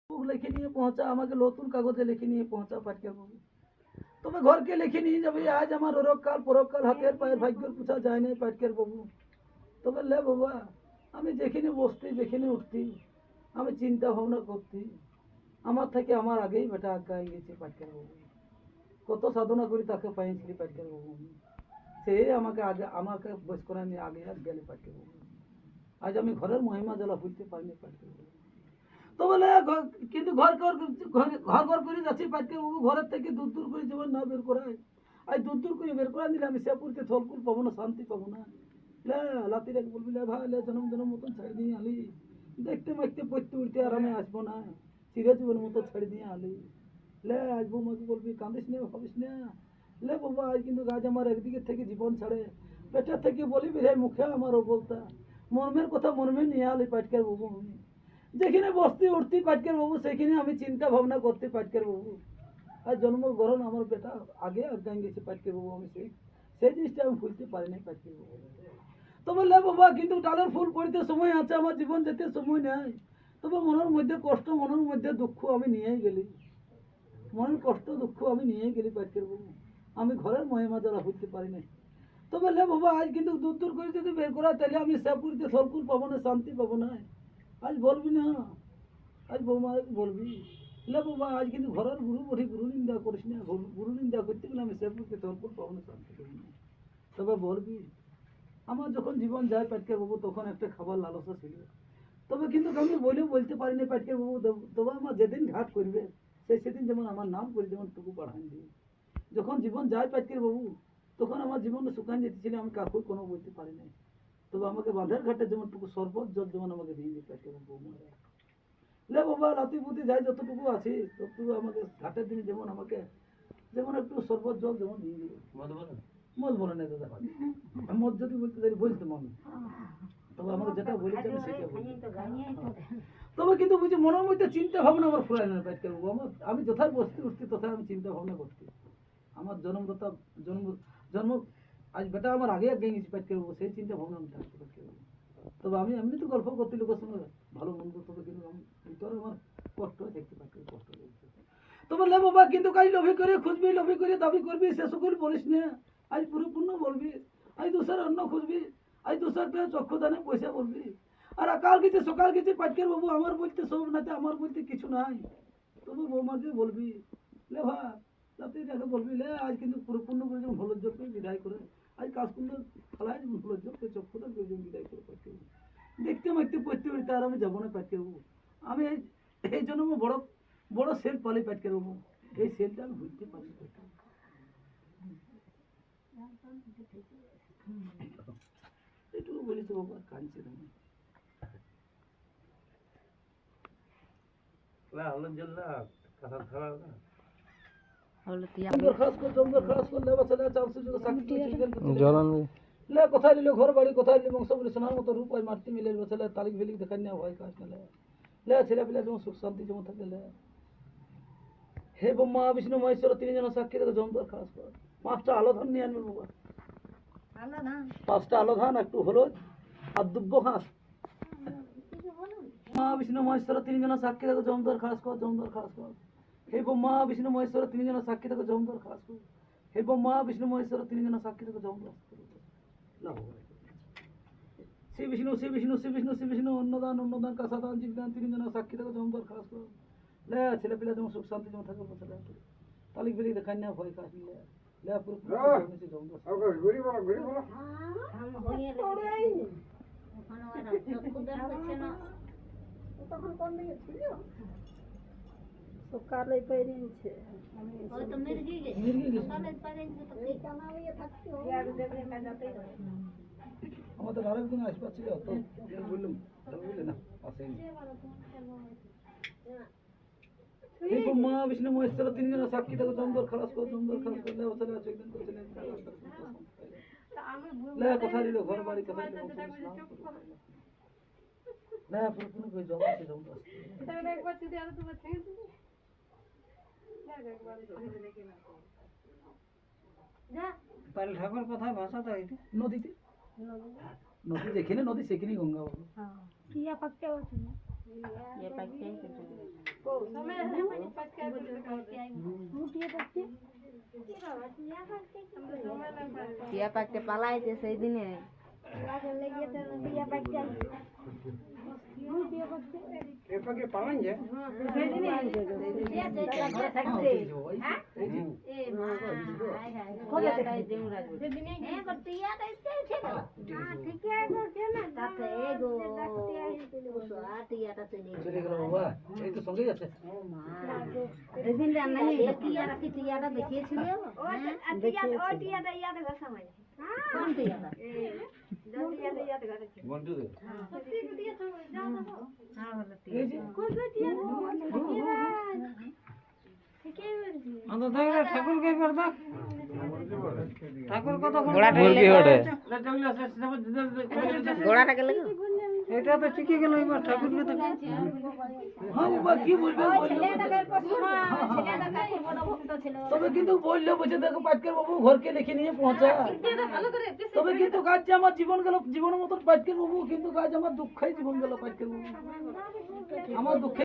লিখে নিয়ে পৌঁছা, আমাকে নতুন কাগজে লিখে নিয়ে পৌঁছা পাটকেল বাবু। তবে ঘরকে লিখে নিয়ে যাবে আজ আমার অরকাল পরকাল হাতের পায়ের ভাগ্যের পুছা যায় নাই পাটকেল বাবু। তবে লে বাবা, আমি যেখানে বসতি যেখানে উঠতি আমি চিন্তা ভাবনা করতি, আমার থেকে আমার আগেই বেটা আগায় গেছে পাটকেল বাবু। কত সাধনা করি তাকে পাইছিলি পাটকেল বাবু। সে আমাকে আগে আমাকে বস করে নিয়ে আগে গেলে পাটকেল বাবু। আজ আমি ঘরের মহিমা জ্বালা বুঝতে পারিনি পাটকেল বাবু। তো বলে কিন্তু ঘর ঘর করে যাচ্ছি পাটকেল বাবু, ঘরের থেকে দূর দূর করে যেমন না বের করায়। আজ দূর দূর করে বের করা দিলে আমি সেপুরকে থলকুল পাবো না, শান্তি পাবো না। লাতি রেখে বলবি লে ভাই লে জনম জনম মতন ছেড়ে দিয়ে আলি, দেখতে মাখতে পড়তে উঠতে আর আমি আসবো না, চিরে জীবনের মতো ছেড়ে দিয়ে আলি। লে আসবো মাকে বলবি কাঁদিস না ভাবিস না। লে বাবা আজ কিন্তু আজ আমার একদিকে থেকে জীবন ছাড়ে, পেটের থেকে বলিবি রে মুখে আমারও বলতা, মর্মের কথা মর্মে নিয়ে আলি পাটকেল বাবু। আমি যেখানে বসতে উঠতে পাটকেল বাবু সেখানে আমি চিন্তা ভাবনা করতে পাটকেল বাবু। আর জন্মগ্রহণ আমার বেটা আগে আজ্ঞান গেছে পাটকেল বাবু, আমি সেই জিনিসটা আমি ভুলতে পারি নাই পাটকেল বাবু। তো বললে বাবা কিন্তু ডালের ফুল পড়তে সময় আছে, আমার জীবন যেতে সময় নেই। তবে মনের মধ্যে কষ্ট মনের মধ্যে দুঃখ আমি নিয়েই গেলি, মনের কষ্ট দুঃখ আমি নিয়েই গেলি পাটকেল বাবু। আমি ঘরের মহিমা যারা হইতে পারি নাই। তবে লে বাবা আজ কিন্তু দূর দূর করে যদি বের করা তাহলে আমি সেপুরিতে সলকুল পাবো না, শান্তি পাবো না। আজ বলবি না, আজ বৌমা বলবি লে বাবা আজ কিন্তু ঘরের গুরু বঠি গুরু নিন্দা করিস না, গুরু নিন্দা করতে গেলে আমি সেপুরিতে সলকুল পাবো না, শান্তি পাবো না। তবে বলবি আমার যখন জীবন যায় পাটকেল বাবু তখন একটা খাবার লালসা ছিল। তবে কিন্তু আমি বলেও বলতে পারিনি পাটকেল বাবু। তবে আমার যেদিন ঘাট করবে সেদিন যেমন আমার নাম করে যেমন টুকু পাঠান দিয়ে। যখন জীবন যায় পাটকেল বাবু তখন আমার জীবনটা শুকান যেতেছিল, আমি কাকুর কোনো বলতে পারি নাই। তবে আমাকে বাঁধের ঘাটে যেমন টুকু শরবত জল যেমন আমাকে দিয়ে দিই পাটকেল বাবু। লে বাবা লাতি পুতি যাই যতটুকু আছে ততটুকু আমাকে ঘাটের দিনে যেমন আমাকে যেমন একটু শরবত জল যেমন দিয়ে দিবে। মদ বলে না দাদা, মদ যদি বলতে তাহলে বলতে মন, তবে আমাকে যেটা বলেছে আমি সেটা বলি। তবে কিন্তু বুঝি মনের মধ্যে চিন্তা ভাবনা আমার ফুরায় না পাটকেল বাবু। আমার আমি যথায় বসতে উঠতে তথায় আমি চিন্তা ভাবনা করছি। আমার জন্মদাতা জন্ম জন্ম আজ বেটা আমার আগে আগে গেছি পাটকেল বাবু, সেই চিন্তা ভাবনা আমি থাকতে পাটকেল বাবু। তবে আমি এমনি তো গল্প করতে লোকের সঙ্গে ভালো মন্দ, তবে কিন্তু আমি ভিতরে আমার কষ্ট দেখতে পাচ্ছি, কষ্ট লাগছে। তবে লে বাবা কিন্তু কাজ লোভি করে খুঁজবি, লোভি করে দাবি করবি, সে সকল বলিস না। আজ পরিপূর্ণ বলবি, আজ দুসর অন্ন খুঁজবি, আজ দুসরটা চক্ষুদানে পয়সা বলবি। আর আকাল গেছে সকাল গেছে পাটকেল বাবু, আমার বলতে সব নাতে আমার বলতে কিছু নাই। তবু বৌমাকে বলবি লে ভা রাতে যাকে বলবি লে আজ কিন্তু পরিপূর্ণ করে যেমন হলজ্জ করে বিদায় করে, আজ কাজকুণ্ড ফেলায় যেমন হলজ্জ করে চক্ষুদা করে যেমন বিদায় করে পাটকেল বাবু। দেখতে মাখতে পড়তে পড়তে আর আমি যাবো না পাটকেল বাবু। আমি এই জন্য বড় বড় সেল পালি পাটকেল বাবু, এই সেলটা আমি বুঝতে পারি। এটুকু বলেছি বাবা, কাঁদছে তুমি। কোথায় নিল ঘর বাড়ি, কোথায় নিল বংশ বলে সোনার মতো রূপ মারতে মিলে বসে তালিক ভেলিক দেখার নেওয়া হয় কাজ নিলে লে ছেলে পেলে যেমন সুখ শান্তি যেমন থাকে লে। হে ব্রহ্মা বিষ্ণু মহেশ্বর তিনি যেন সাক্ষী থেকে জমদর খাস কর। 5টা আলো ধান নিয়ে আনবেন বাবা, 5টা আলো ধান একটু হলুদ আর দুব্ব ঘাস। মা বিষ্ণু মহেশ্বর তিনি যেন সাক্ষী থেকে জমদর খাস কর, জমদর খাস কর। হে ব্রহ্মা বিষ্ণু মহেশ্বর তিনি যেন সাক্ষী থেকে জমদর খাস কর। হে ব্রহ্মা বিষ্ণু মহেশ্বর তিনি যেন সাক্ষী থেকে জমদর শ্রী বিষ্ণু শ্রী বিষ্ণু শ্রী বিষ্ণু শ্রী বিষ্ণু অন্নদান অন্নদান কাসাদান জীবদান তিনি যেন সাক্ষী থেকে জমদর খাস কর। লে ছেলে পেলে যেমন সুখ শান্তি যেমন থাকে বসে তালিক বেলি দেখান না ভয় কাজ নিলে লে পুরো জমদর। সকালে পেরিয়েছে আমাদের আরেকদিন আসবা ছিল তো বললাম বুঝলে না আসেনি। মা বিষ্ণু মহেশ্বর তিনি যেন সাক্ষী থেকে জমদর খালাস করে, জমদর খালাস করলে ওখানে আছে একদিন করছিলেন কোথায় নিল ঘর বাড়ি, কোথায় নিল না পুরো করে জমা আছে জমদর। পাল ঠাকুর কোথায় ভাষা তো নদীতে, নদী যেখানে নদী সেখানেই গঙ্গা বাবু। টিয়া পাকতে পালাইছে সেই দিনে এপাকে পালান যায় চলে গেল বাবা, এই তো সঙ্গেই আছে। টিয়াটা দেখিয়েছিল এই যে, ঠাকুর কে করতো ঠাকুর কত ঘোড়াটাকে লেগে এটা তো ঠিকই গেল এবার ঠাকুর কে তো হ্যাঁ বাবা, কি বলবে বললো। তবে কিন্তু বললো বুঝে দেখো পাটকের বাবু ঘরকে লিখে নিয়ে পৌঁছা। তবে কিন্তু কাজ যে আমার জীবন গেল জীবনের মতন পাটকের বাবু, কিন্তু কাজ আমার দুঃখাই জীবন গেল পাটকের বাবু, আমার দুঃখে